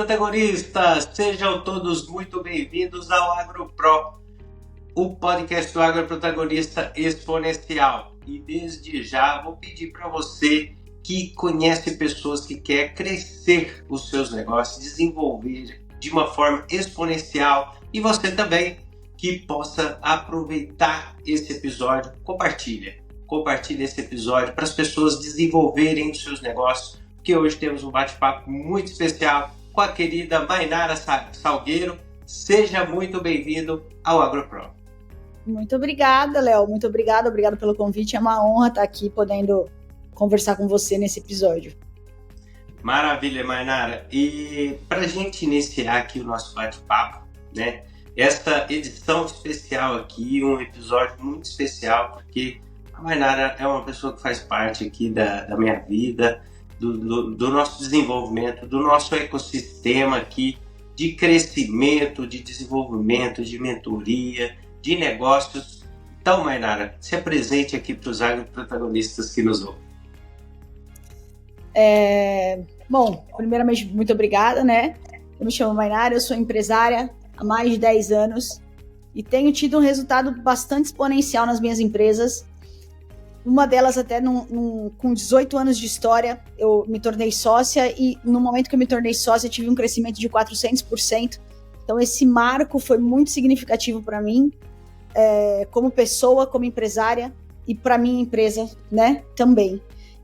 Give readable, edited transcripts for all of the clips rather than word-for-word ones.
protagonistas! Sejam todos muito bem-vindos ao AgroPro, o podcast do Agroprotagonista Exponencial. E desde já vou pedir para você que conhece pessoas que quer crescer os seus negócios, desenvolver de uma forma exponencial, e você também que possa aproveitar esse episódio, compartilhe esse episódio para as pessoas desenvolverem os seus negócios, porque hoje temos um bate-papo muito especial com a querida Mainara Salgueiro. Seja muito bem-vindo ao AgroPro. Muito obrigada, Léo. Muito obrigado pelo convite. É uma honra estar aqui podendo conversar com você nesse episódio. Maravilha, Mainara. E para a gente iniciar aqui o nosso bate-papo, né? Esta edição especial aqui, um episódio muito especial, porque a Mainara é uma pessoa que faz parte aqui da minha vida, do nosso desenvolvimento, do nosso ecossistema aqui de crescimento, de desenvolvimento, de mentoria, de negócios. Então, Mainara, se apresente aqui para os agroprotagonistas que nos ouvem. Bom, primeiramente, muito obrigada, né? Eu me chamo Mainara, eu sou empresária há mais de 10 anos e tenho tido um resultado bastante exponencial nas minhas empresas. Uma delas até com 18 anos de história, eu me tornei sócia e no momento que eu me tornei sócia, tive um crescimento de 400%. Então esse marco foi muito significativo para mim, como pessoa, como empresária e para minha empresa, né, também.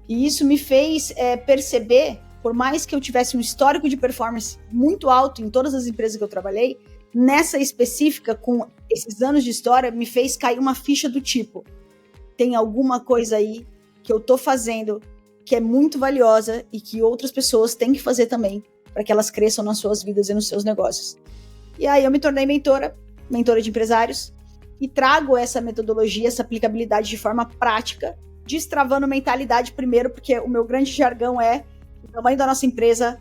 E isso me fez perceber, por mais que eu tivesse um histórico de performance muito alto em todas as empresas que eu trabalhei, nessa específica, com esses anos de história, me fez cair uma ficha do tipo: tem alguma coisa aí que eu tô fazendo que é muito valiosa e que outras pessoas têm que fazer também para que elas cresçam nas suas vidas e nos seus negócios. E aí eu me tornei mentora de empresários e trago essa metodologia, essa aplicabilidade de forma prática, destravando mentalidade primeiro, porque o meu grande jargão é: o tamanho da nossa empresa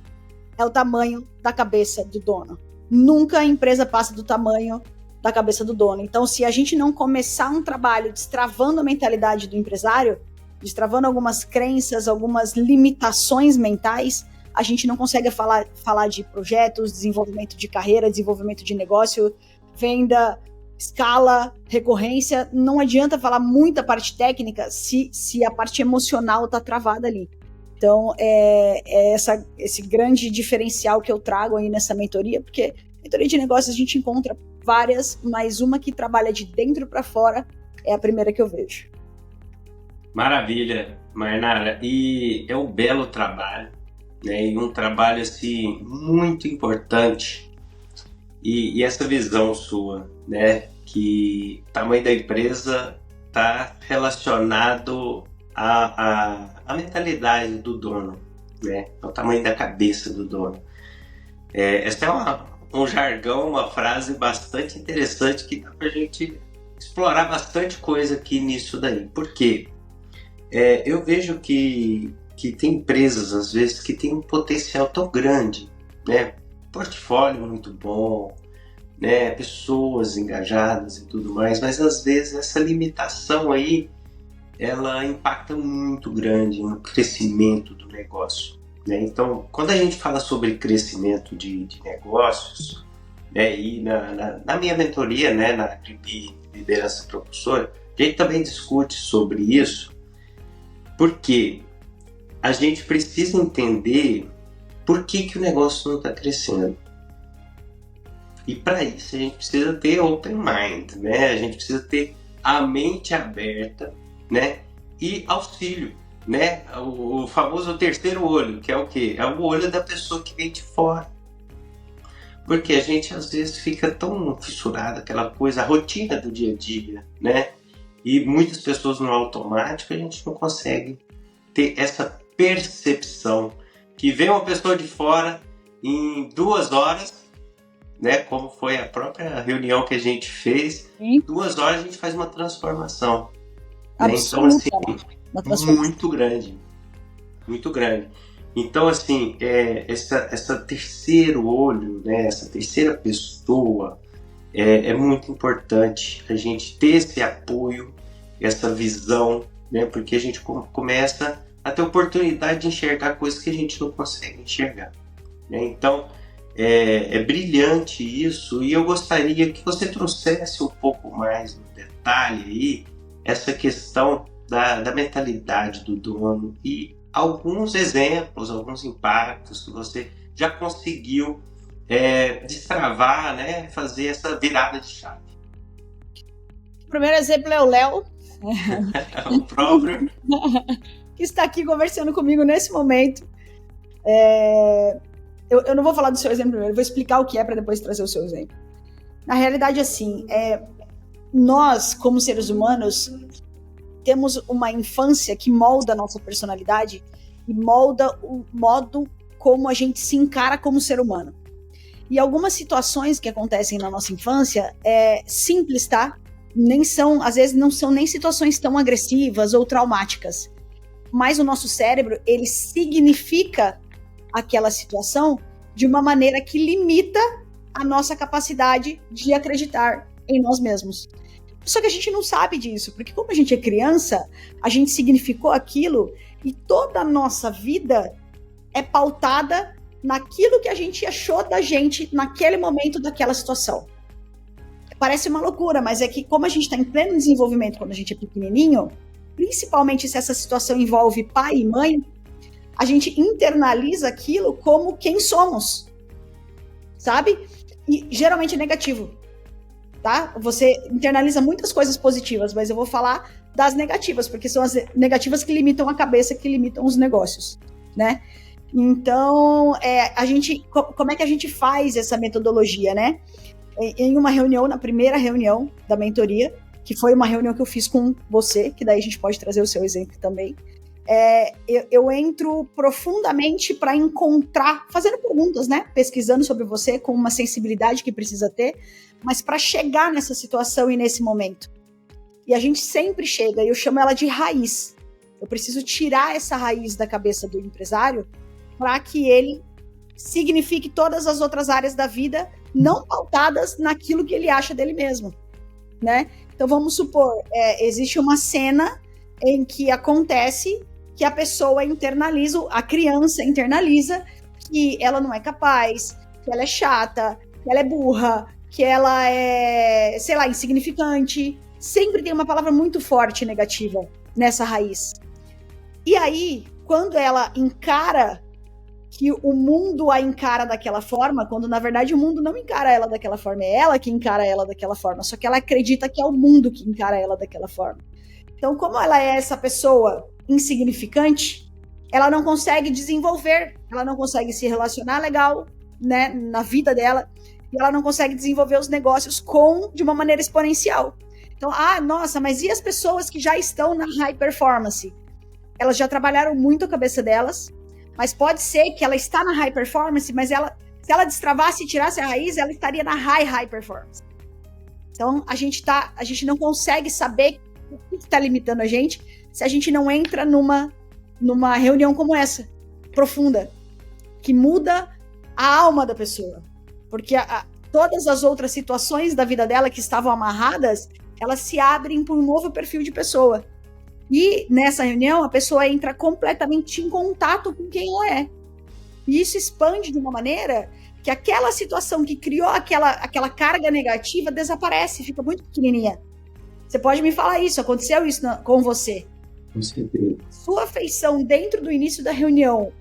é o tamanho da cabeça do dono. Nunca a empresa passa do tamanho da cabeça do dono. Então, se a gente não começar um trabalho destravando a mentalidade do empresário, destravando algumas crenças, algumas limitações mentais, a gente não consegue falar de projetos, desenvolvimento de carreira, desenvolvimento de negócio, venda, escala, recorrência. Não adianta falar muita parte técnica se a parte emocional está travada ali. Então, esse grande diferencial que eu trago aí nessa mentoria, porque mentoria de negócios a gente encontra várias, mas uma que trabalha de dentro para fora é a primeira que eu vejo. Maravilha, Mainara. E é um belo trabalho, né? E um trabalho assim muito importante. E essa visão sua, né? Que o tamanho da empresa está relacionado à mentalidade do dono, né? Ao tamanho da cabeça do dono. Essa é um jargão, uma frase bastante interessante que dá pra gente explorar bastante coisa aqui nisso daí. Por quê? Eu vejo que tem empresas, às vezes, que tem um potencial tão grande, né? Portfólio muito bom, né? Pessoas engajadas e tudo mais, mas às vezes essa limitação aí, ela impacta muito grande no crescimento do negócio. Então, quando a gente fala sobre crescimento de negócios, né, e na minha mentoria, né, na Agribi Liderança Propulsora, a gente também discute sobre isso, porque a gente precisa entender por que o negócio não está crescendo. E para isso a gente precisa ter open mind, né? A gente precisa ter a mente aberta, né, e auxílio. Né? O famoso terceiro olho, que é o quê? É o olho da pessoa que vem de fora. Porque a gente às vezes fica tão fissurado, aquela coisa, a rotina do dia a dia, né? E muitas pessoas no automático, a gente não consegue ter essa percepção que vem uma pessoa de fora em 2 horas, né? Como foi a própria reunião que a gente fez, em 2 horas a gente faz uma transformação. Né? Então, assim, muito grande. Então, assim, essa terceiro olho, né, essa terceira pessoa, é muito importante a gente ter esse apoio, essa visão, né, porque a gente começa a ter oportunidade de enxergar coisas que a gente não consegue enxergar. Né? Então, É brilhante isso, e eu gostaria que você trouxesse um pouco mais no detalhe aí essa questão da mentalidade do dono e alguns exemplos, alguns impactos que você já conseguiu destravar, né, fazer essa virada de chave. O primeiro exemplo é o Léo, O próprio que está aqui conversando comigo nesse momento. Eu não vou falar do seu exemplo primeiro, eu vou explicar o que é para depois trazer o seu exemplo. Na realidade, assim, nós, como seres humanos, temos uma infância que molda a nossa personalidade e molda o modo como a gente se encara como ser humano. E algumas situações que acontecem na nossa infância simples, tá? Às vezes não são nem situações tão agressivas ou traumáticas. Mas o nosso cérebro, ele significa aquela situação de uma maneira que limita a nossa capacidade de acreditar em nós mesmos. Só que a gente não sabe disso, porque como a gente é criança, a gente significou aquilo e toda a nossa vida é pautada naquilo que a gente achou da gente naquele momento daquela situação. Parece uma loucura, mas é que como a gente está em pleno desenvolvimento quando a gente é pequenininho, principalmente se essa situação envolve pai e mãe, a gente internaliza aquilo como quem somos, sabe? E geralmente é negativo, tá? Você internaliza muitas coisas positivas, mas eu vou falar das negativas, porque são as negativas que limitam a cabeça, que limitam os negócios, né? Então, como é que a gente faz essa metodologia, né? Em uma reunião, na primeira reunião da mentoria, que foi uma reunião que eu fiz com você, que daí a gente pode trazer o seu exemplo também, eu entro profundamente para encontrar, fazendo perguntas, né? Pesquisando sobre você com uma sensibilidade que precisa ter, mas para chegar nessa situação e nesse momento. E a gente sempre chega, e eu chamo ela de raiz. Eu preciso tirar essa raiz da cabeça do empresário para que ele signifique todas as outras áreas da vida não pautadas naquilo que ele acha dele mesmo, né? Então vamos supor, existe uma cena em que acontece que a pessoa internaliza, a criança internaliza que ela não é capaz, que ela é chata, que ela é burra, que ela é, sei lá, insignificante. Sempre tem uma palavra muito forte negativa nessa raiz. E aí, quando ela encara que o mundo a encara daquela forma, quando na verdade o mundo não encara ela daquela forma, é ela que encara ela daquela forma, só que ela acredita que é o mundo que encara ela daquela forma. Então, como ela é essa pessoa insignificante, ela não consegue desenvolver, ela não consegue se relacionar legal, né, na vida dela, e ela não consegue desenvolver os negócios de uma maneira exponencial. Então, nossa, mas e as pessoas que já estão na high performance? Elas já trabalharam muito a cabeça delas, mas pode ser que ela está na high performance, mas se ela destravasse e tirasse a raiz, ela estaria na high performance. Então, a gente não consegue saber o que está limitando a gente se a gente não entra numa reunião como essa, profunda, que muda a alma da pessoa. Porque todas as outras situações da vida dela que estavam amarradas, elas se abrem para um novo perfil de pessoa. E nessa reunião, a pessoa entra completamente em contato com quem ela é. E isso expande de uma maneira que aquela situação que criou aquela carga negativa desaparece, fica muito pequenininha. Você pode me falar isso, aconteceu isso com você? Com certeza. Sua feição dentro do início da reunião,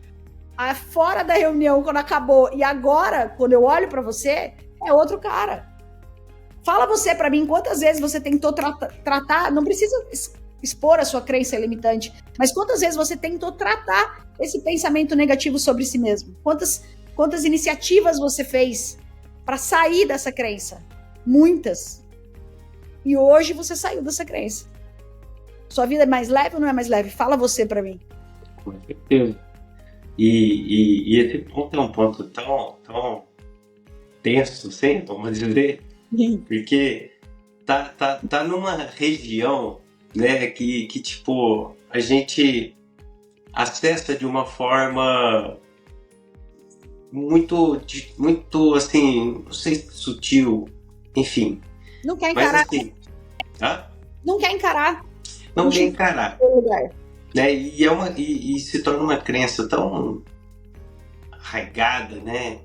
fora da reunião, quando acabou, e agora, quando eu olho para você, é outro cara. Fala você para mim, quantas vezes você tentou tratar, não precisa expor a sua crença limitante, mas quantas vezes você tentou tratar esse pensamento negativo sobre si mesmo? Quantas iniciativas você fez para sair dessa crença? Muitas. E hoje você saiu dessa crença. Sua vida é mais leve ou não é mais leve? Fala você para mim. Com certeza. E esse ponto é um ponto tão tenso, assim, vamos dizer, porque tá numa região, né, que tipo, a gente acessa de uma forma muito assim, não sei, sutil, enfim. Não quer encarar. Mas assim, não quer encarar. Não quer encarar. Né? E se torna uma crença tão arraigada, né?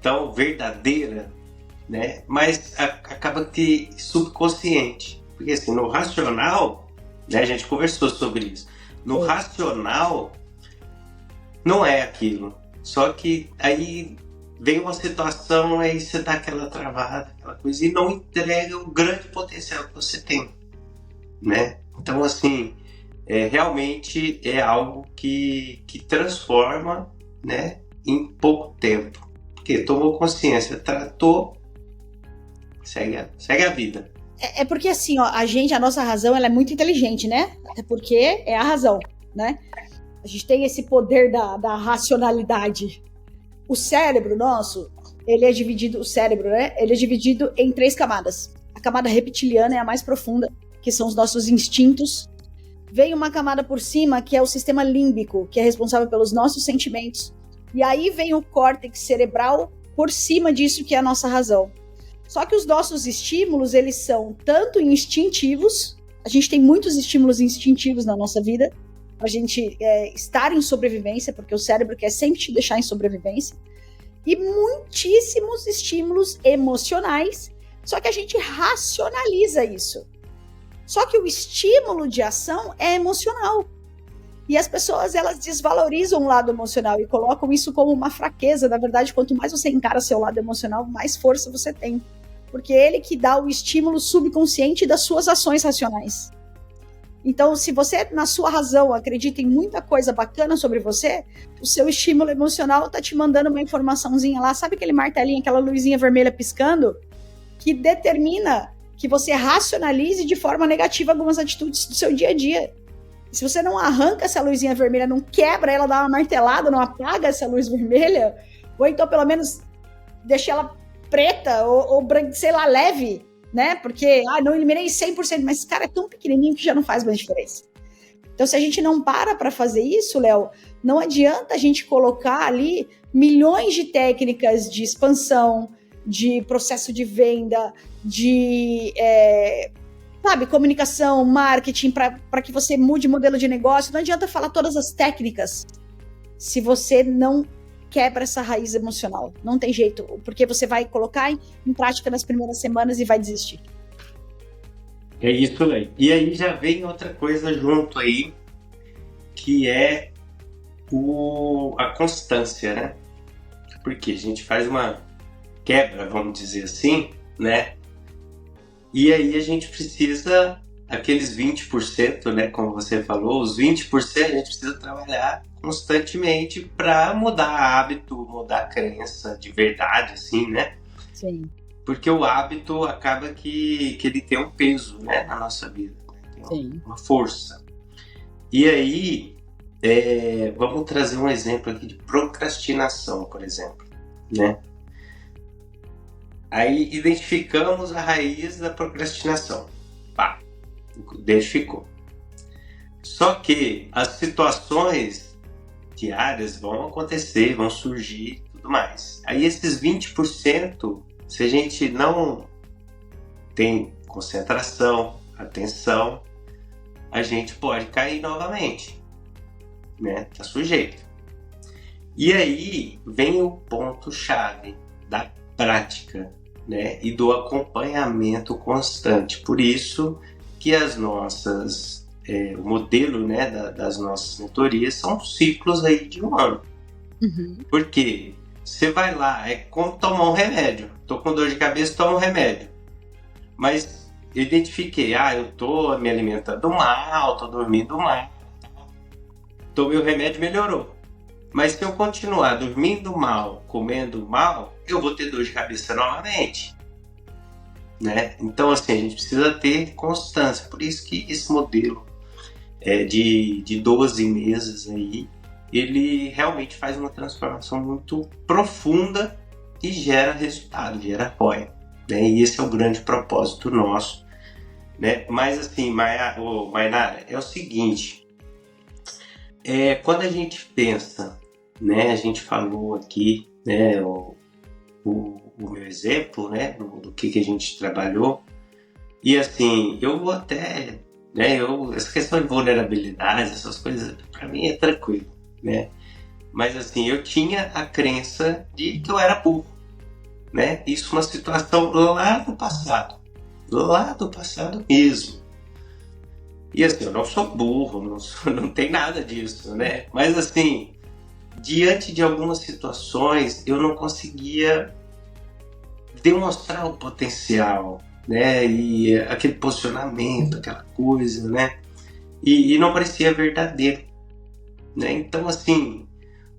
tão verdadeira, né? Mas acaba que subconsciente. Porque assim, no racional, né, a gente conversou sobre isso. No racional, não é aquilo. Só que aí vem uma situação, aí você dá aquela travada, aquela coisa, e não entrega o grande potencial que você tem, né? Então, assim, realmente é algo que transforma, né, em pouco tempo. Porque tomou consciência, tratou, segue a vida. É porque assim, ó, a nossa razão, ela é muito inteligente, né? Até porque é a razão, né? A gente tem esse poder da racionalidade. O cérebro nosso, ele é dividido em 3 camadas. A camada reptiliana é a mais profunda, que são os nossos instintos. Vem uma camada por cima, que é o sistema límbico, que é responsável pelos nossos sentimentos. E aí vem o córtex cerebral por cima disso, que é a nossa razão. Só que os nossos estímulos, eles são tanto instintivos, a gente tem muitos estímulos instintivos na nossa vida, a gente estar em sobrevivência, porque o cérebro quer sempre te deixar em sobrevivência, e muitíssimos estímulos emocionais, só que a gente racionaliza isso. Só que o estímulo de ação é emocional. E as pessoas, elas desvalorizam o lado emocional e colocam isso como uma fraqueza. Na verdade, quanto mais você encara seu lado emocional, mais força você tem. Porque é ele que dá o estímulo subconsciente das suas ações racionais. Então, se você, na sua razão, acredita em muita coisa bacana sobre você, o seu estímulo emocional tá te mandando uma informaçãozinha lá. Sabe aquele martelinho, aquela luzinha vermelha piscando? Que determina que você racionalize de forma negativa algumas atitudes do seu dia a dia. Se você não arranca essa luzinha vermelha, não quebra ela, dá uma martelada, não apaga essa luz vermelha, ou então pelo menos deixa ela preta ou branca, sei lá, leve, né? Porque, não eliminei 100%, mas esse cara é tão pequenininho que já não faz mais diferença. Então, se a gente não para fazer isso, Léo, não adianta a gente colocar ali milhões de técnicas de expansão, de processo de venda, de comunicação, marketing, para que você mude modelo de negócio. Não adianta falar todas as técnicas se você não quebra essa raiz emocional. Não tem jeito, porque você vai colocar em prática nas primeiras semanas e vai desistir. É isso aí. E aí já vem outra coisa junto aí, que é a constância, né? Porque a gente faz uma quebra, vamos dizer assim, né? E aí a gente precisa, aqueles 20%, né, como você falou, os 20% a gente precisa trabalhar constantemente para mudar hábito, mudar crença de verdade, assim, né? Sim. Porque o hábito acaba que ele tem um peso, né, na nossa vida, tem uma força. E aí, vamos trazer um exemplo aqui de procrastinação, por exemplo, né? Aí identificamos a raiz da procrastinação. Pá, identificou. Só que as situações diárias vão acontecer, vão surgir e tudo mais. Aí esses 20%, se a gente não tem concentração, atenção, a gente pode cair novamente, né? Tá sujeito. E aí vem o ponto-chave da prática, né, e do acompanhamento constante. Por isso que as nossas, o modelo, né, das nossas mentorias são ciclos aí de 1 ano. Uhum. Porque você vai lá, é como tomar um remédio. Tô com dor de cabeça, toma um remédio. Mas eu identifiquei, eu tô me alimentando mal, tô dormindo mal. Tomei o remédio, melhorou. Mas se eu continuar dormindo mal, comendo mal, eu vou ter dor de cabeça novamente, né? Então, assim, a gente precisa ter constância. Por isso que esse modelo de 12 meses aí, ele realmente faz uma transformação muito profunda e gera resultado, gera apoio, né? E esse é o grande propósito nosso, né? Mas, assim, Mainara, é o seguinte, quando a gente pensa, né, a gente falou aqui, né, o meu exemplo, né, do que a gente trabalhou, e assim, eu vou até, né, essa questão de vulnerabilidade, essas coisas, para mim é tranquilo, né, mas assim, eu tinha a crença de que eu era burro, né? Isso é uma situação lá do passado mesmo. E assim, eu não sou burro, não tem nada disso, né? Mas assim, diante de algumas situações, eu não conseguia demonstrar o potencial, né? E aquele posicionamento, aquela coisa, né? E não parecia verdadeiro, né? Então, assim,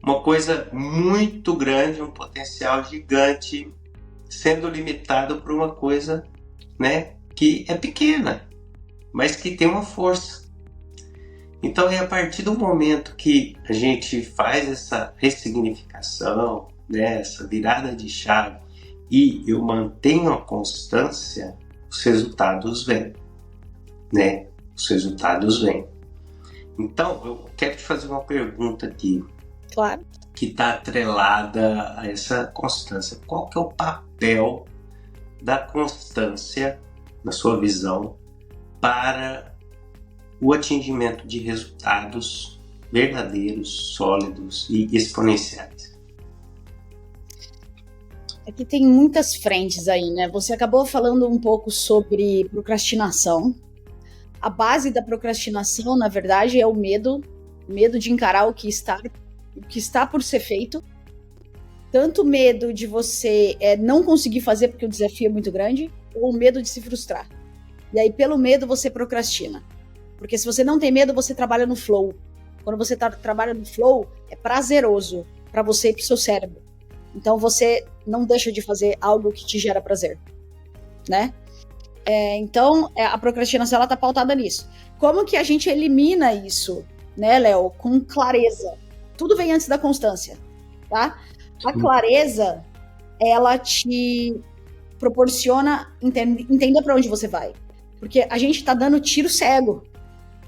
uma coisa muito grande, um potencial gigante, sendo limitado por uma coisa, né, que é pequena, mas que tem uma força. Então é a partir do momento que a gente faz essa ressignificação, né, essa virada de chave, e eu mantenho a constância, os resultados vêm, né? Os resultados vêm. Então, eu quero te fazer uma pergunta aqui. Claro. Que está atrelada a essa constância. Qual que é o papel da constância, na sua visão, para o atingimento de resultados verdadeiros, sólidos e exponenciais? Aqui tem muitas frentes aí, né? Você acabou falando um pouco sobre procrastinação. A base da procrastinação, na verdade, é o medo de encarar o que está por ser feito. Tanto medo de você não conseguir fazer porque o desafio é muito grande, ou medo de se frustrar. E aí, pelo medo, você procrastina. Porque se você não tem medo, você trabalha no flow. Quando você trabalha no flow, é prazeroso para você e para o seu cérebro. Então, você não deixa de fazer algo que te gera prazer, né? Então, a procrastinação está pautada nisso. Como que a gente elimina isso, né, Léo? Com clareza. Tudo vem antes da constância, tá? A clareza, ela te proporciona entender para onde você vai. Porque a gente está dando tiro cego.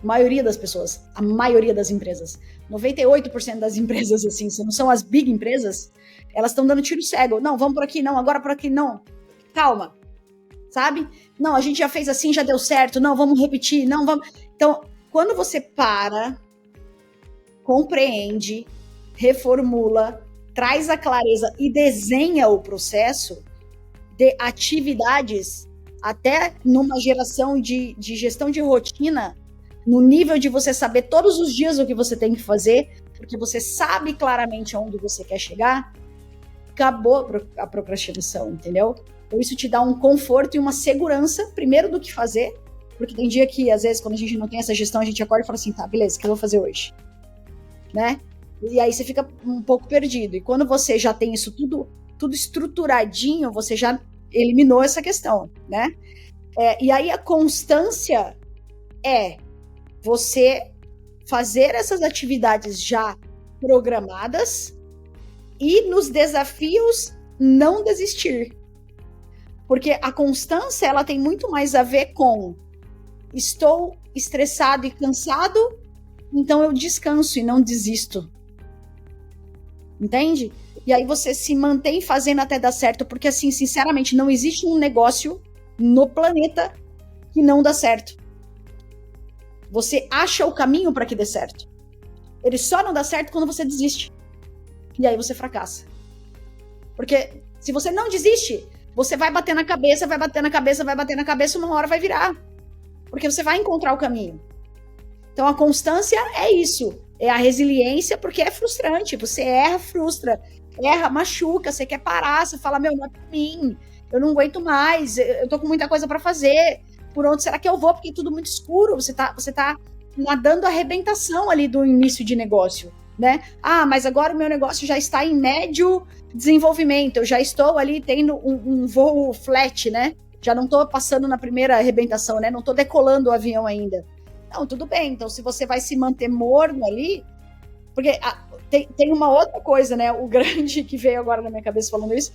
A maioria das pessoas, a maioria das empresas, 98% das empresas, assim, se não são as big empresas, elas estão dando tiro cego. Não, vamos por aqui, não, agora por aqui, não. Calma, sabe? Não, a gente já fez assim, já deu certo, não, vamos repetir, não, vamos... Então, quando você para, compreende, reformula, traz a clareza e desenha o processo de atividades, até numa geração de gestão de rotina, no nível de você saber todos os dias o que você tem que fazer, porque você sabe claramente aonde você quer chegar, acabou a procrastinação, entendeu? Então isso te dá um conforto e uma segurança, primeiro do que fazer, porque tem dia que, às vezes, quando a gente não tem essa gestão, a gente acorda e fala assim, tá, beleza, o que eu vou fazer hoje? Né? E aí você fica um pouco perdido. E quando você já tem isso tudo estruturadinho, você já eliminou essa questão, né? E aí a constância é você fazer essas atividades já programadas e nos desafios não desistir. Porque a constância, ela tem muito mais a ver com estou estressado e cansado, então eu descanso e não desisto. Entende? E aí você se mantém fazendo até dar certo, porque assim, sinceramente, não existe um negócio no planeta que não dá certo. Você acha o caminho para que dê certo. Ele só não dá certo quando você desiste. E aí você fracassa. Porque se você não desiste, você vai bater na cabeça, uma hora vai virar. Porque você vai encontrar o caminho. Então a constância é isso. É a resiliência, porque é frustrante. Você erra, frustra. Erra, machuca, você quer parar, você fala, não é pra mim. Eu não aguento mais, eu tô com muita coisa para fazer. Por onde será que eu vou? Porque é tudo muito escuro. Você tá nadando a arrebentação ali do início de negócio, né? Ah, mas agora o meu negócio já está em médio desenvolvimento. Eu já estou ali tendo um voo flat, né? Já não estou passando na primeira arrebentação, né? Não estou decolando o avião ainda. Não, tudo bem. Então, se você vai se manter morno ali... Porque tem uma outra coisa, né? O grande que veio agora na minha cabeça falando isso.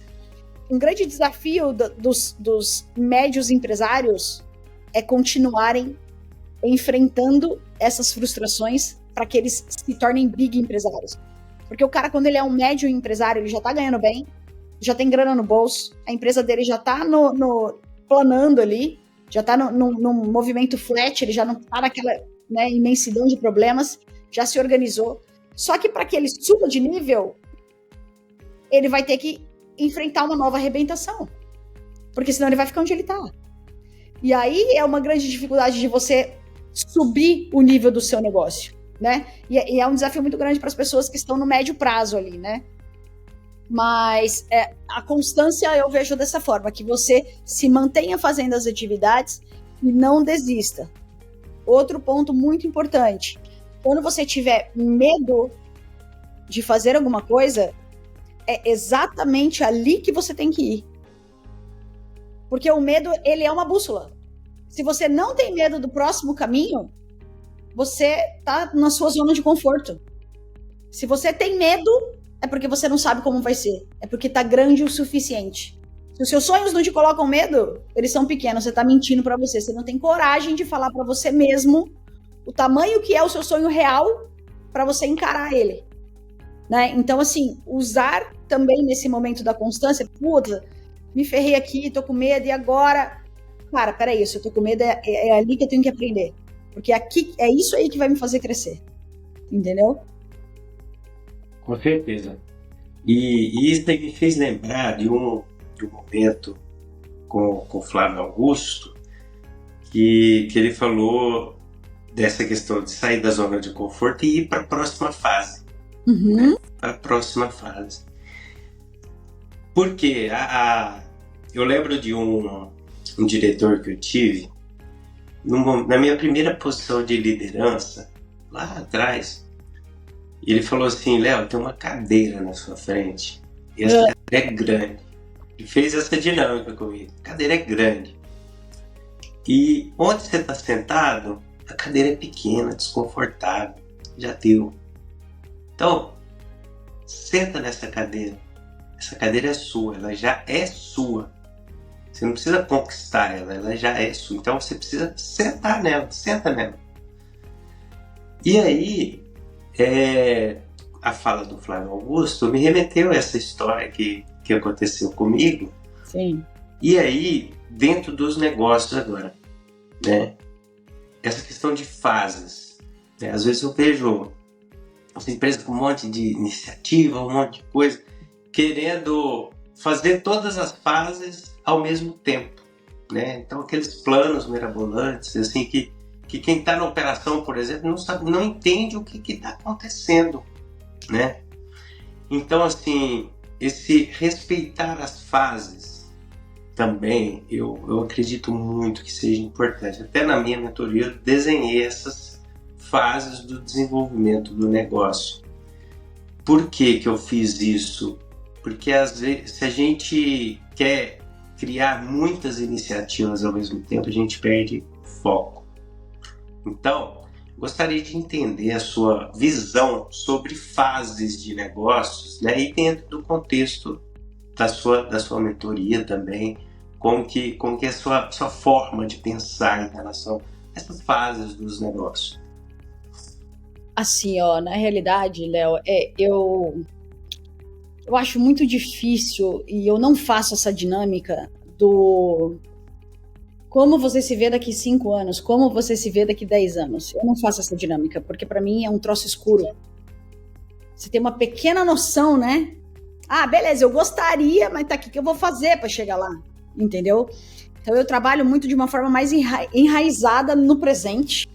Um grande desafio dos médios empresários é continuarem enfrentando essas frustrações para que eles se tornem big empresários. Porque o cara, quando ele é um médio empresário, ele já tá ganhando bem, já tem grana no bolso, a empresa dele já tá no planando ali, já tá no movimento flat, ele já não tá naquela, né, imensidão de problemas, já se organizou. Só que para que ele suba de nível, ele vai ter que enfrentar uma nova arrebentação. Porque senão ele vai ficar onde ele tá. E aí é uma grande dificuldade de você subir o nível do seu negócio, né? E é um desafio muito grande para as pessoas que estão no médio prazo ali, né? Mas a constância eu vejo dessa forma, que você se mantenha fazendo as atividades e não desista. Outro ponto muito importante, quando você tiver medo de fazer alguma coisa, é exatamente ali que você tem que ir. Porque o medo, ele é uma bússola. Se você não tem medo do próximo caminho, você tá na sua zona de conforto. Se você tem medo, é porque você não sabe como vai ser. É porque tá grande o suficiente. Se os seus sonhos não te colocam medo, eles são pequenos, você tá mentindo pra você. Você não tem coragem de falar pra você mesmo o tamanho que é o seu sonho real pra você encarar ele. Né? Então, assim, usar também nesse momento da constância, puta, me ferrei aqui, tô com medo, e agora? Cara, peraí, se eu tô com medo, é ali que eu tenho que aprender. Porque aqui é isso aí que vai me fazer crescer. Entendeu? Com certeza. E isso aí me fez lembrar de um momento com o Flávio Augusto, que ele falou dessa questão de sair da zona de conforto e ir para a próxima fase. Uhum. Para a próxima fase. Porque eu lembro de um diretor que eu tive, na minha primeira posição de liderança, lá atrás, ele falou assim: Léo, tem uma cadeira na sua frente, e essa cadeira é grande. E fez essa dinâmica comigo. A cadeira é grande. E onde você está sentado, a cadeira é pequena, desconfortável. Já deu. Então, senta nessa cadeira. Essa cadeira é sua, ela já é sua. Você não precisa conquistar ela já é sua. Então você precisa sentar nela, senta nela. E aí, a fala do Flávio Augusto me remeteu a essa história que aconteceu comigo. Sim. E aí, dentro dos negócios agora, né? Essa questão de fases. Né? Às vezes eu vejo as empresas com um monte de iniciativa, um monte de coisa, querendo fazer todas as fases ao mesmo tempo, né? Então aqueles planos mirabolantes, assim, que quem está na operação, por exemplo, não entende o que está acontecendo, né? Então, assim, esse respeitar as fases também, eu acredito muito que seja importante. Até na minha mentoria eu desenhei essas fases do desenvolvimento do negócio. Por que eu fiz isso? Porque às vezes, se a gente quer criar muitas iniciativas ao mesmo tempo, a gente perde foco. Então, gostaria de entender a sua visão sobre fases de negócios, né? E dentro do contexto da sua mentoria também, como que é a sua forma de pensar em relação a essas fases dos negócios. Assim, ó, na realidade, Léo, eu acho muito difícil e eu não faço essa dinâmica do como você se vê daqui 5 anos, como você se vê daqui 10 anos. Eu não faço essa dinâmica, porque para mim é um troço escuro. Você tem uma pequena noção, né? Ah, beleza, eu gostaria, mas tá aqui, o que eu vou fazer para chegar lá? Entendeu? Então eu trabalho muito de uma forma mais enraizada no presente,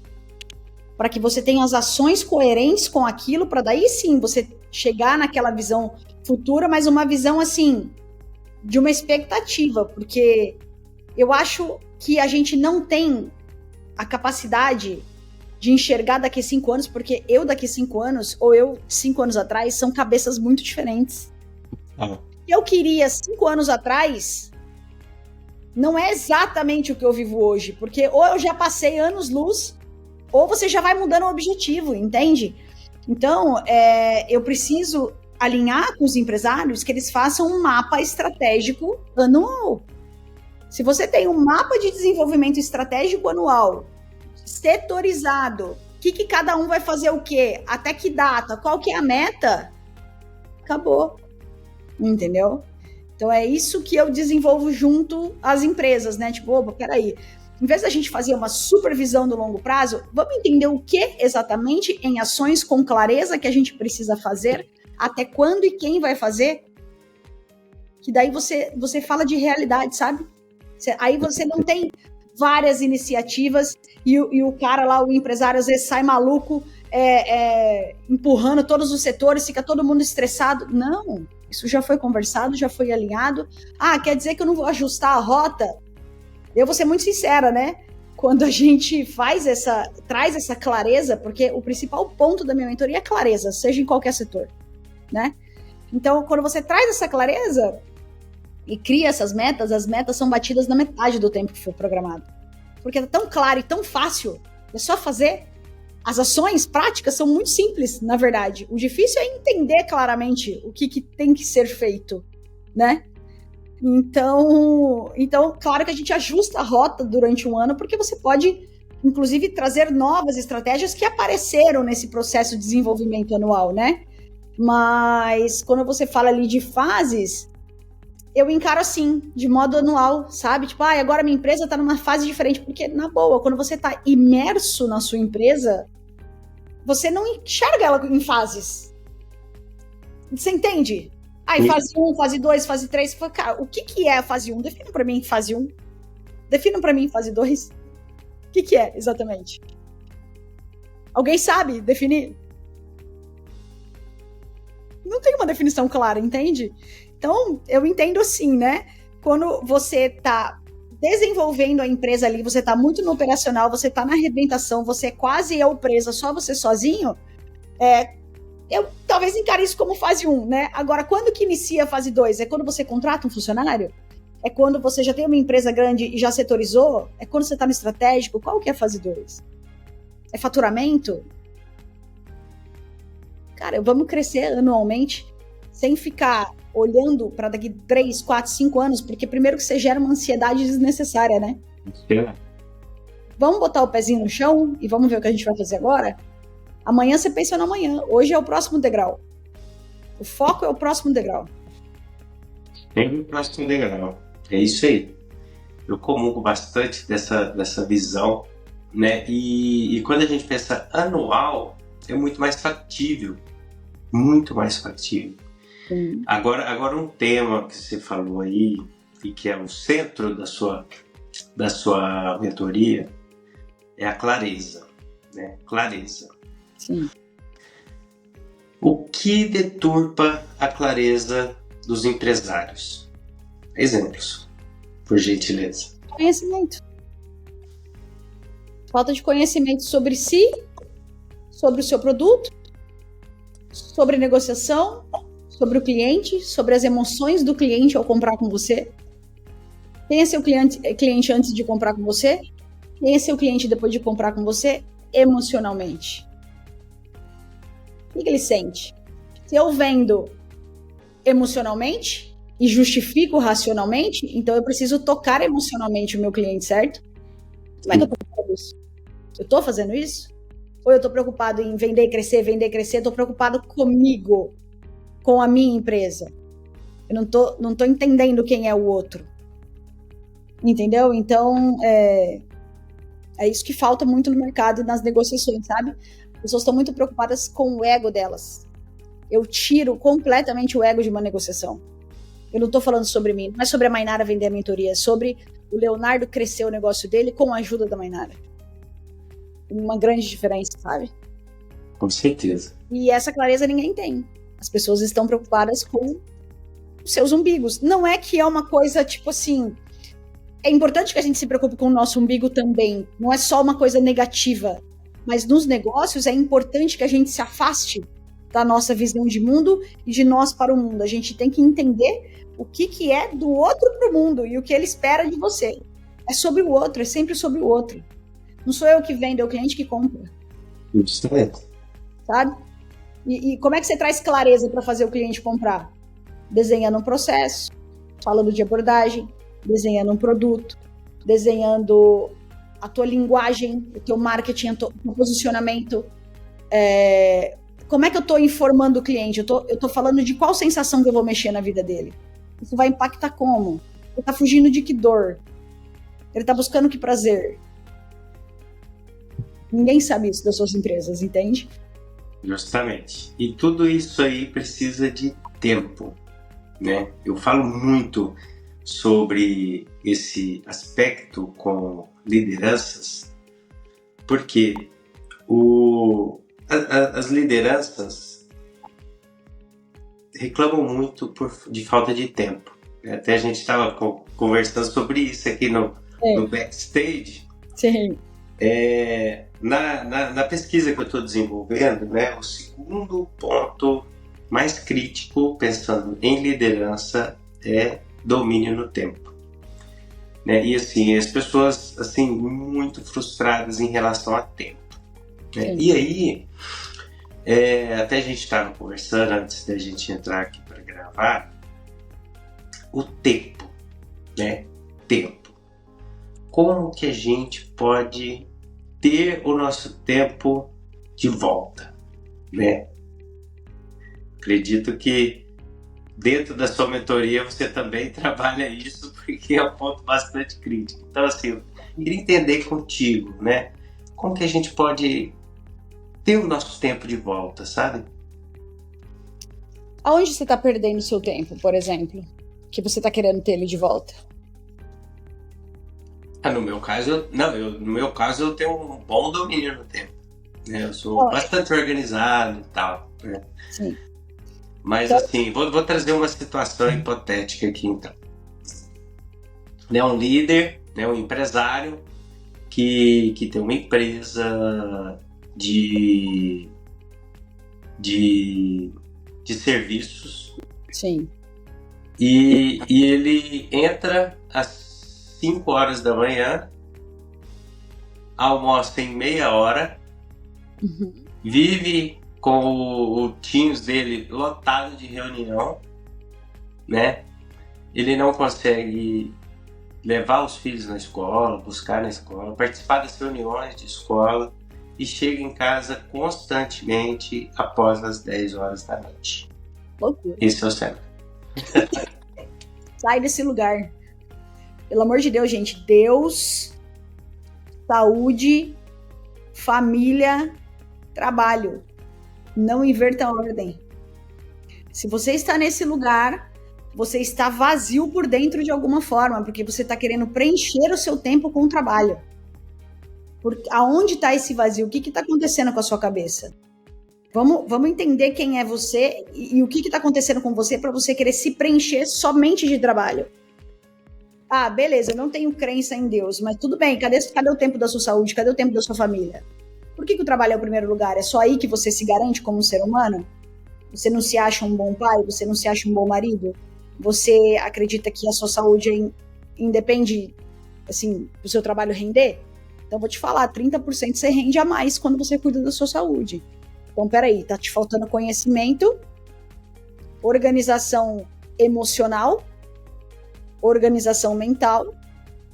para que você tenha as ações coerentes com aquilo, para daí sim você chegar naquela visão futura, mas uma visão assim, de uma expectativa, porque eu acho que a gente não tem a capacidade de enxergar daqui 5 anos, porque eu daqui 5 anos, ou eu 5 anos atrás, são cabeças muito diferentes. Eu queria 5 anos atrás, não é exatamente o que eu vivo hoje, porque ou eu já passei anos-luz, ou você já vai mudando o objetivo, entende? Então, eu preciso alinhar com os empresários que eles façam um mapa estratégico anual. Se você tem um mapa de desenvolvimento estratégico anual, setorizado, o que cada um vai fazer o quê? Até que data? Qual que é a meta? Acabou. Entendeu? Então é isso que eu desenvolvo junto às empresas, né? Tipo, opa, peraí. Em vez da gente fazer uma supervisão do longo prazo, vamos entender o que exatamente em ações com clareza que a gente precisa fazer, até quando e quem vai fazer, que daí você fala de realidade, sabe? Aí você não tem várias iniciativas e o cara lá, o empresário, às vezes sai maluco, empurrando todos os setores, fica todo mundo estressado. Não, isso já foi conversado, já foi alinhado. Quer dizer que eu não vou ajustar a rota? Eu vou ser muito sincera, né? Quando a gente traz essa clareza, porque o principal ponto da minha mentoria é clareza, seja em qualquer setor, né? Então, quando você traz essa clareza e cria essas metas, as metas são batidas na metade do tempo que foi programado. Porque é tão claro e tão fácil, é só fazer. As ações práticas são muito simples, na verdade. O difícil é entender claramente o que tem que ser feito, né? Então, claro que a gente ajusta a rota durante um ano, porque você pode, inclusive, trazer novas estratégias que apareceram nesse processo de desenvolvimento anual, né? Mas quando você fala ali de fases, eu encaro assim, de modo anual, sabe? Tipo, agora minha empresa está numa fase diferente, porque, na boa, quando você está imerso na sua empresa, você não enxerga ela em fases. Você entende? Fase 1, fase 2, fase 3. Cara, o que é a fase 1? Defina pra mim fase 1. Defina pra mim fase 2. O que é exatamente? Alguém sabe definir? Não tem uma definição clara, entende? Então, eu entendo assim, né? Quando você tá desenvolvendo a empresa ali, você tá muito no operacional, você tá na arrebentação, você quase é o presa, só você sozinho, eu talvez encare isso como fase 1, né? Agora, quando que inicia a fase 2? É quando você contrata um funcionário? É quando você já tem uma empresa grande e já setorizou? É quando você está no estratégico? Qual que é a fase 2? É faturamento? Cara, vamos crescer anualmente sem ficar olhando para daqui 3, 4, 5 anos, porque primeiro que você gera uma ansiedade desnecessária, né? Vamos botar o pezinho no chão e vamos ver o que a gente vai fazer agora? Amanhã você pensa no amanhã. Hoje é o próximo degrau. O foco é o próximo degrau. Sempre o próximo degrau. É isso aí. Eu comungo bastante dessa visão, né? E quando a gente pensa anual, é muito mais factível. Muito mais factível. Agora um tema que você falou aí, e que é o centro da sua mentoria, é a clareza. Né? Clareza. Sim. O que deturpa a clareza dos empresários? Exemplos, por gentileza. Conhecimento. Falta de conhecimento sobre si, sobre o seu produto, sobre negociação, sobre o cliente, sobre as emoções do cliente ao comprar com você. Quem é seu cliente antes de comprar com você? Quem é seu cliente depois de comprar com você? Emocionalmente. O que ele sente? Se eu vendo emocionalmente e justifico racionalmente, então eu preciso tocar emocionalmente o meu cliente, certo? Como é que eu tô fazendo isso? Eu tô fazendo isso? Ou eu tô preocupado em vender, crescer, tô preocupado comigo, com a minha empresa? Eu não tô entendendo quem é o outro. Entendeu? Então, é isso que falta muito no mercado e nas negociações, sabe? As pessoas estão muito preocupadas com o ego delas. Eu tiro completamente o ego de uma negociação. Eu não estou falando sobre mim, não é sobre a Mainara vender a mentoria, é sobre o Leonardo crescer o negócio dele com a ajuda da Mainara. Uma grande diferença, sabe? Com certeza. E essa clareza ninguém tem. As pessoas estão preocupadas com os seus umbigos. Não é que é uma coisa tipo assim... É importante que a gente se preocupe com o nosso umbigo também. Não é só uma coisa negativa. Mas nos negócios é importante que a gente se afaste da nossa visão de mundo e de nós para o mundo. A gente tem que entender o que é do outro para o mundo e o que ele espera de você. É sobre o outro, é sempre sobre o outro. Não sou eu que vendo, é o cliente que compra. Justamente. Sabe? E como é que você traz clareza para fazer o cliente comprar? Desenhando um processo, falando de abordagem, desenhando um produto, desenhando a tua linguagem, o teu marketing, o teu posicionamento. Como é que eu estou informando o cliente? Eu tô falando de qual sensação que eu vou mexer na vida dele. Isso vai impactar como? Ele está fugindo de que dor? Ele está buscando que prazer? Ninguém sabe isso das suas empresas, entende? Justamente. E tudo isso aí precisa de tempo. né? Eu falo muito sobre esse aspecto com lideranças, porque as lideranças reclamam muito de falta de tempo. Até a gente estava conversando sobre isso aqui no backstage. Sim. Na pesquisa que eu estou desenvolvendo, né, o segundo ponto mais crítico, pensando em liderança, é domínio no tempo. Né? E assim, as pessoas assim, muito frustradas em relação a tempo. Né? E aí, até a gente estava conversando antes da gente entrar aqui para gravar, o tempo, né? Tempo. Como que a gente pode ter o nosso tempo de volta, né? Acredito que dentro da sua mentoria você também trabalha isso, porque é um ponto bastante crítico. Então, assim, eu queria entender contigo, né? Como que a gente pode ter o nosso tempo de volta, sabe? Aonde você está perdendo o seu tempo, por exemplo, que você está querendo ter ele de volta? No meu caso eu tenho um bom domínio no tempo. Né? Eu sou bastante organizado e tal. Né? Sim. Mas assim, vou trazer uma situação hipotética aqui então. Né, um líder, né, um empresário que tem uma empresa de serviços. Sim. E ele entra às 5 horas da manhã, almoça em meia hora, vive com o Teams dele lotado de reunião, né? Ele não consegue levar os filhos na escola, buscar na escola, participar das reuniões de escola e chega em casa constantemente após as 10 horas da noite. Loucura. Esse é o cenário. Sai desse lugar. Pelo amor de Deus, gente. Deus, saúde, família, trabalho. Não inverta a ordem. Se você está nesse lugar, você está vazio por dentro de alguma forma, porque você está querendo preencher o seu tempo com o trabalho. Aonde está esse vazio? O que está acontecendo com a sua cabeça? Vamos entender quem é você e o que está acontecendo com você para você querer se preencher somente de trabalho. Ah, beleza, eu não tenho crença em Deus, mas tudo bem, cadê o tempo da sua saúde? Cadê o tempo da sua família? Por que o trabalho é o primeiro lugar? É só aí que você se garante como um ser humano? Você não se acha um bom pai? Você não se acha um bom marido? Você acredita que a sua saúde independe, assim, do seu trabalho render? Então, vou te falar, 30% você rende a mais quando você cuida da sua saúde. Então, peraí, tá te faltando conhecimento, organização emocional, organização mental,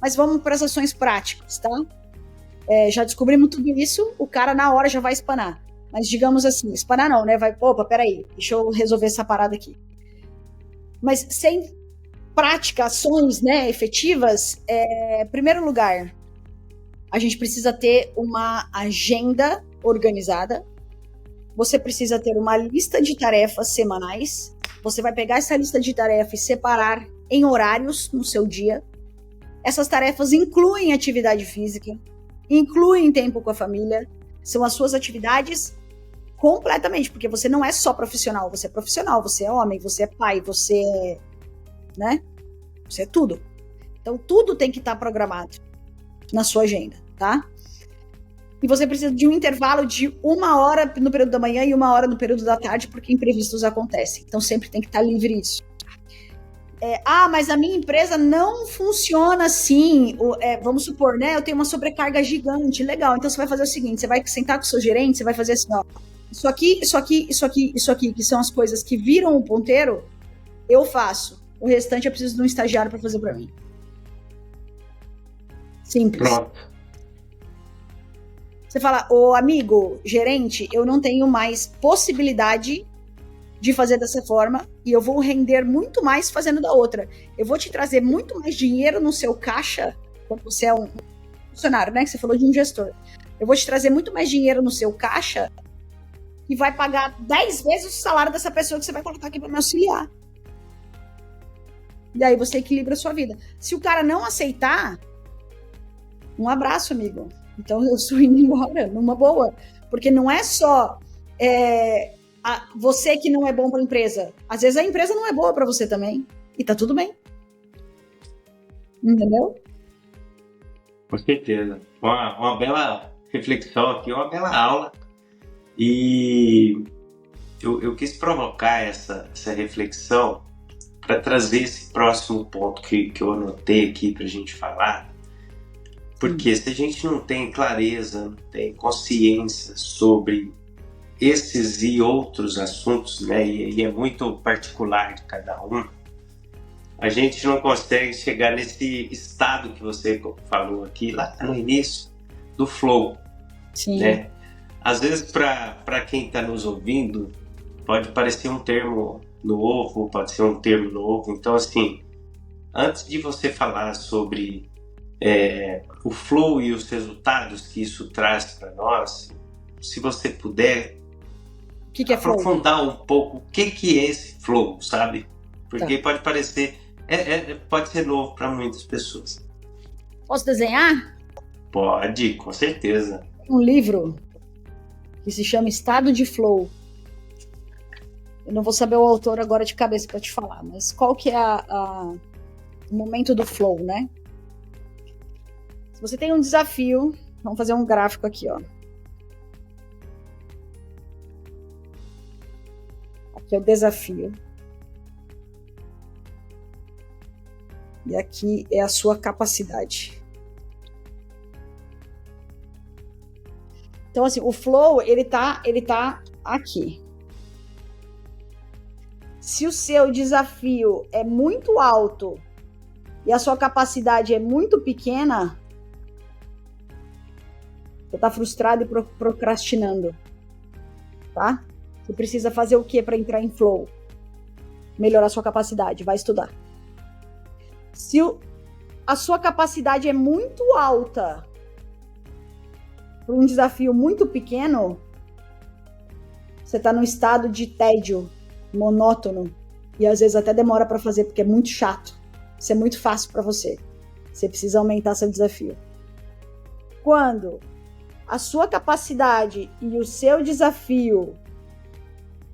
mas vamos para as ações práticas, tá? Já descobrimos tudo isso, o cara na hora já vai espanar. Mas digamos assim, espanar não, né? Opa, peraí, deixa eu resolver essa parada aqui. Mas sem prática, ações, né, efetivas, em primeiro lugar, a gente precisa ter uma agenda organizada. Você precisa ter uma lista de tarefas semanais. Você vai pegar essa lista de tarefas e separar em horários no seu dia. Essas tarefas incluem atividade física, incluem tempo com a família. São as suas atividades completamente, porque você não é só profissional, você é homem, você é pai, você é, né? Você é tudo. Então, tudo tem que estar programado na sua agenda, tá? E você precisa de um intervalo de 1 hora no período da manhã e 1 hora no período da tarde, porque imprevistos acontecem. Então, sempre tem que estar livre isso. Mas a minha empresa não funciona assim. Vamos supor, né? Eu tenho uma sobrecarga gigante. Legal, então você vai fazer o seguinte, você vai sentar com o seu gerente, você vai fazer assim, ó. Isso aqui, que são as coisas que viram o ponteiro, eu faço. O restante eu preciso de um estagiário para fazer para mim. Simples. Pronto. Você fala, amigo, gerente, eu não tenho mais possibilidade de fazer dessa forma e eu vou render muito mais fazendo da outra. Eu vou te trazer muito mais dinheiro no seu caixa, quando você é um funcionário, né? Que você falou de um gestor. Eu vou te trazer muito mais dinheiro no seu caixa e vai pagar 10 vezes o salário dessa pessoa que você vai colocar aqui para me auxiliar. E aí você equilibra a sua vida. Se o cara não aceitar, um abraço, amigo. Então eu estou indo embora, numa boa. Porque não é só você que não é bom para a empresa. Às vezes a empresa não é boa para você também. E tá tudo bem. Entendeu? Com certeza. Uma bela reflexão aqui, uma bela aula. E eu quis provocar essa reflexão para trazer esse próximo ponto que eu anotei aqui para a gente falar. Porque se a gente não tem clareza, não tem consciência sobre esses e outros assuntos, né, e é muito particular de cada um, a gente não consegue chegar nesse estado que você falou aqui, lá no início, do flow. Sim. Né? Às vezes, para quem está nos ouvindo, pode parecer um termo novo, pode ser um termo novo. Então, assim, antes de você falar sobre o flow e os resultados que isso traz para nós, se você puder que é aprofundar flow? Um pouco o que é esse flow, sabe? Porque pode parecer, pode ser novo para muitas pessoas. Posso desenhar? Pode, com certeza. Um livro que se chama Estado de Flow. Eu não vou saber o autor agora de cabeça para te falar, mas qual que é o momento do flow, né? Se você tem um desafio, vamos fazer um gráfico aqui, ó. Aqui é o desafio. E aqui é a sua capacidade. Então, assim, o flow, ele tá aqui. Se o seu desafio é muito alto e a sua capacidade é muito pequena, você tá frustrado e procrastinando, tá? Você precisa fazer o que para entrar em flow? Melhorar a sua capacidade, vai estudar. Se a sua capacidade é muito alta para um desafio muito pequeno, você tá num estado de tédio, monótono, e às vezes até demora para fazer porque é muito chato. Isso é muito fácil para você. Você precisa aumentar seu desafio. Quando a sua capacidade e o seu desafio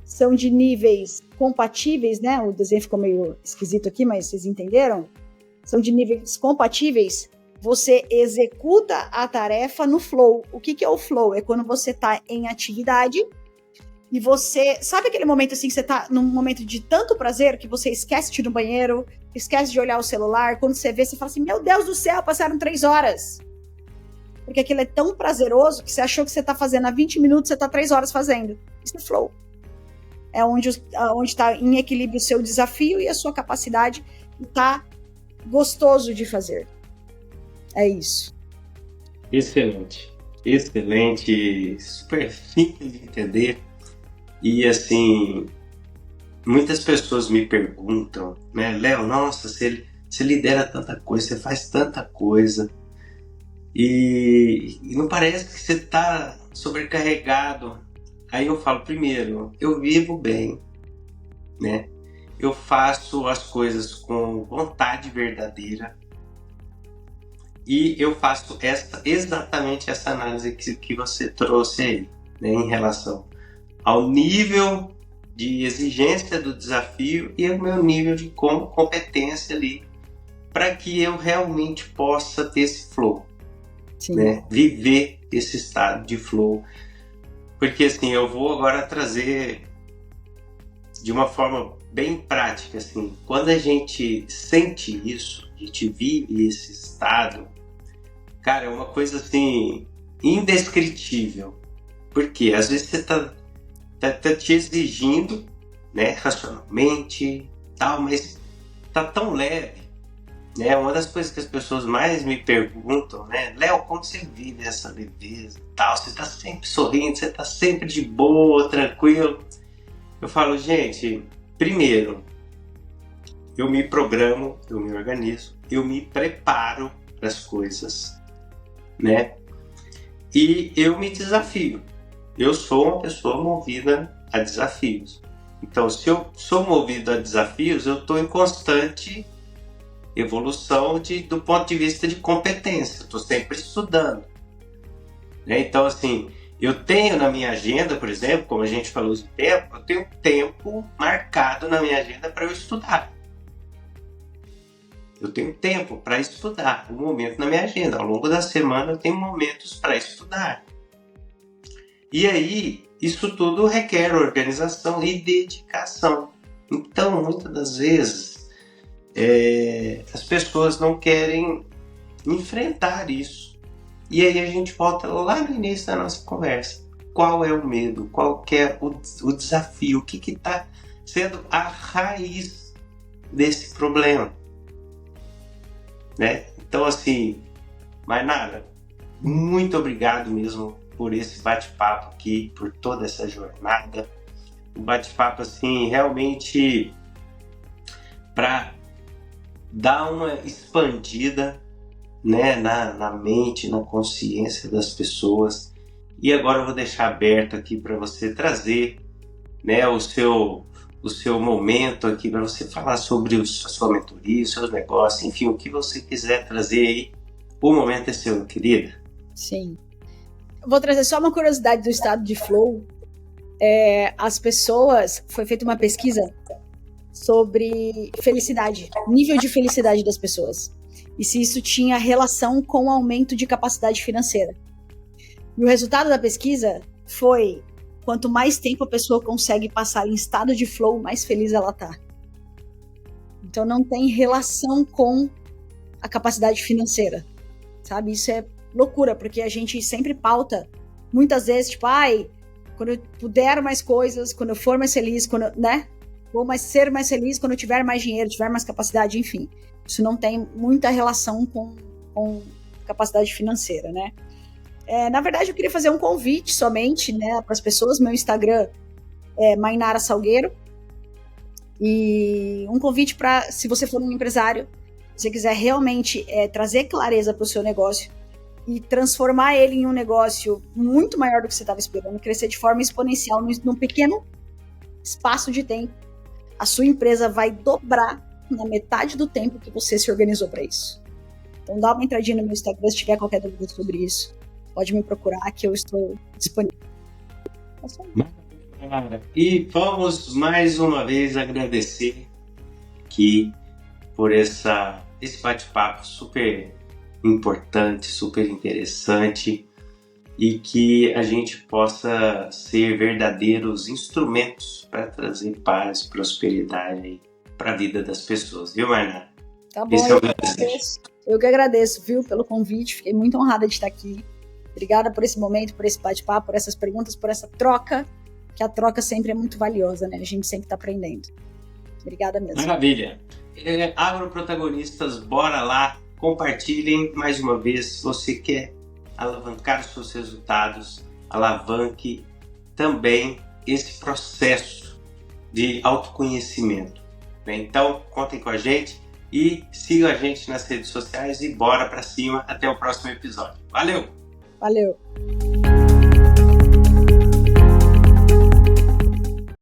são de níveis compatíveis, né? O desenho ficou meio esquisito aqui, mas vocês entenderam? São de níveis compatíveis. Você executa a tarefa no flow. O que é o flow? É quando você está em atividade e você... Sabe aquele momento assim que você está num momento de tanto prazer que você esquece de ir no banheiro, esquece de olhar o celular, quando você vê, você fala assim, meu Deus do céu, passaram 3 horas. Porque aquilo é tão prazeroso que você achou que você está fazendo há 20 minutos, você está 3 horas fazendo. Isso é flow. É onde está em equilíbrio o seu desafio e a sua capacidade está gostoso de fazer. É isso. Excelente. Excelente. Super simples de entender. E assim, muitas pessoas me perguntam, né, Léo, nossa, você lidera tanta coisa, você faz tanta coisa e não parece que você está sobrecarregado. Aí eu falo, primeiro, eu vivo bem, né? Eu faço as coisas com vontade verdadeira e eu faço exatamente essa análise que você trouxe aí, né, em relação ao nível de exigência do desafio e o meu nível de competência ali, para que eu realmente possa ter esse flow, né? Viver esse estado de flow. Porque assim, eu vou agora trazer de uma forma bem prática, assim, quando a gente sente isso, a gente vive esse estado, cara, é uma coisa assim, indescritível. Porque às vezes você tá te exigindo, né, racionalmente, tal, mas tá tão leve, né? Uma das coisas que as pessoas mais me perguntam, né, Léo, como você vive essa leveza, tal? Você tá sempre sorrindo, você tá sempre de boa, tranquilo? Eu falo, gente, primeiro, eu me programo, eu me organizo, eu me preparo para as coisas, né? E eu me desafio. Eu sou uma pessoa movida a desafios. Então, se eu sou movido a desafios, eu estou em constante evolução do ponto de vista de competência. Eu estou sempre estudando. Né? Então, assim, eu tenho na minha agenda, por exemplo, como a gente falou de tempo, eu tenho tempo marcado na minha agenda para eu estudar. Eu tenho tempo para estudar, um momento na minha agenda. Ao longo da semana eu tenho momentos para estudar. E aí, isso tudo requer organização e dedicação. Então, muitas das vezes, as pessoas não querem enfrentar isso. E aí a gente volta lá no início da nossa conversa. Qual é o medo? Qual que é o desafio? O que está sendo a raiz desse problema? Né? Então, assim, Mainara, muito obrigado mesmo por esse bate-papo aqui, por toda essa jornada. Um bate-papo, assim, realmente para dar uma expandida, né, na mente, na consciência das pessoas. E agora eu vou deixar aberto aqui para você trazer, né, o seu momento aqui para você falar sobre a sua mentoria, os seus negócios, enfim, o que você quiser trazer aí. O momento é seu, querida. Sim. Eu vou trazer só uma curiosidade do estado de flow. As pessoas, foi feita uma pesquisa sobre felicidade, nível de felicidade das pessoas. E se isso tinha relação com o aumento de capacidade financeira. E o resultado da pesquisa foi: quanto mais tempo a pessoa consegue passar em estado de flow, mais feliz ela tá. Então não tem relação com a capacidade financeira, sabe? Isso é loucura, porque a gente sempre pauta, muitas vezes, tipo, quando eu puder mais coisas, quando eu for mais feliz, né? Vou ser mais feliz quando eu tiver mais dinheiro, tiver mais capacidade, enfim. Isso não tem muita relação com capacidade financeira, né? Na verdade, eu queria fazer um convite somente, né, para as pessoas. Meu Instagram é Mainara Salgueiro. E um convite para, se você for um empresário, se você quiser realmente trazer clareza para o seu negócio e transformar ele em um negócio muito maior do que você estava esperando, crescer de forma exponencial num pequeno espaço de tempo, a sua empresa vai dobrar na metade do tempo que você se organizou para isso. Então dá uma entradinha no meu Instagram se tiver qualquer dúvida sobre isso. Pode me procurar que eu estou disponível. E vamos mais uma vez agradecer aqui por esse bate-papo super importante, super interessante, e que a gente possa ser verdadeiros instrumentos para trazer paz, prosperidade para a vida das pessoas, viu, Mainara? Tá bom, eu que agradeço, viu, pelo convite, fiquei muito honrada de estar aqui. Obrigada por esse momento, por esse bate-papo, por essas perguntas, por essa troca, que a troca sempre é muito valiosa, né? A gente sempre está aprendendo. Obrigada mesmo. Maravilha. Agroprotagonistas, bora lá, compartilhem mais uma vez. Se você quer alavancar os seus resultados, alavanque também esse processo de autoconhecimento. Então, contem com a gente e sigam a gente nas redes sociais e bora pra cima. Até o próximo episódio. Valeu! Valeu!